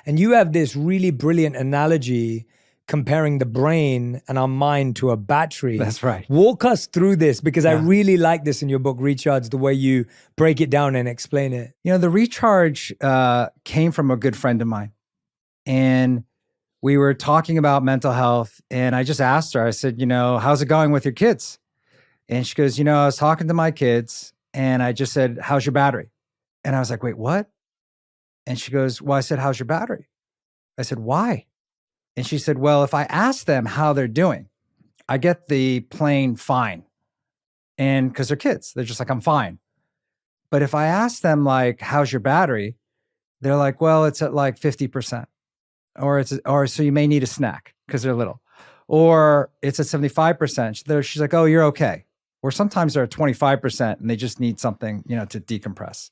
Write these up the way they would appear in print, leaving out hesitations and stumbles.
And you have this really brilliant analogy comparing the brain and our mind to a battery. That's right. Walk us through this, because I really like this in your book, Recharge, the way you break it down and explain it. You know, the recharge came from a good friend of mine. And we were talking about mental health. And I just asked her, I said, you know, how's it going with your kids? And she goes, you know, I was talking to my kids and I just said, how's your battery? And I was like, wait, what? And she goes, well, I said, how's your battery? I said, why? And she said, well, if I ask them how they're doing, I get the plain fine. And because they're kids, they're just like, I'm fine. But if I ask them like, how's your battery? They're like, well, it's at like 50%. Or so you may need a snack because they're little. Or it's at 75%. She's like, oh, you're okay. Or sometimes they're at 25% and they just need something, you know, to decompress.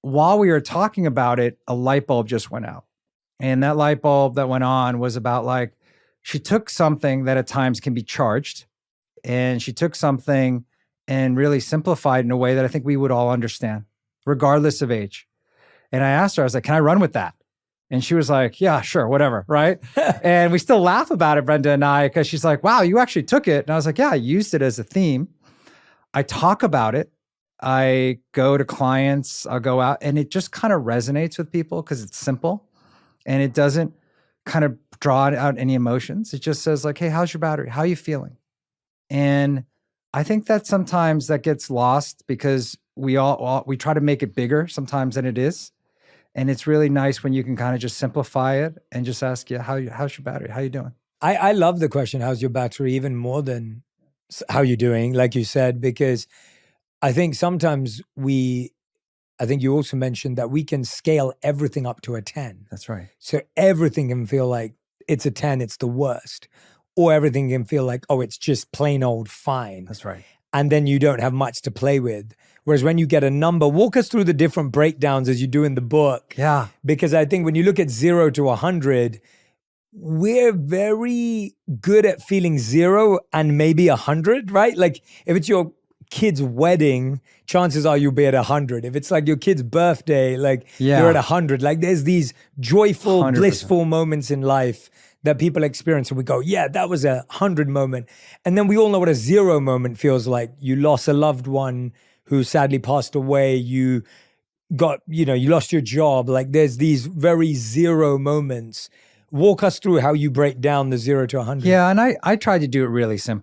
While we were talking about it, a light bulb just went out. And that light bulb that went on was about like, she took something that at times can be charged, and she took something and really simplified in a way that I think we would all understand, regardless of age. And I asked her, I was like, can I run with that? And she was like, yeah, sure, whatever, right? And we still laugh about it, Brenda and I, because she's like, wow, you actually took it. And I was like, yeah, I used it as a theme. I talk about it. I go to clients, I'll go out, and it just kind of resonates with people because it's simple. And it doesn't kind of draw out any emotions. It just says like, hey, how's your battery? How are you feeling? And I think that sometimes that gets lost because we try to make it bigger sometimes than it is. And it's really nice when you can kind of just simplify it and just ask you, how's your battery? How you doing? I love the question, how's your battery, even more than how you doing, like you said, because I think sometimes I think you also mentioned that we can scale everything up to a 10. That's right. So everything can feel like it's a 10, it's the worst. Or everything can feel like, oh, it's just plain old fine. That's right. And then you don't have much to play with. Whereas when you get a number, walk us through the different breakdowns as you do in the book. Yeah. Because I think when you look at 0 to 100, we're very good at feeling 0 and maybe 100, right? Like if it's your kid's wedding, chances are you'll be at 100. If it's like your kid's birthday, like you're at 100. Like there's these joyful, 100%. Blissful moments in life that people experience and we go, yeah, that was a 100 moment. And then we all know what a 0 moment feels like. You lost a loved one who sadly passed away. You lost your job. Like there's these very 0 moments. Walk us through how you break down the 0 to 100. Yeah, and I tried to do it really simply.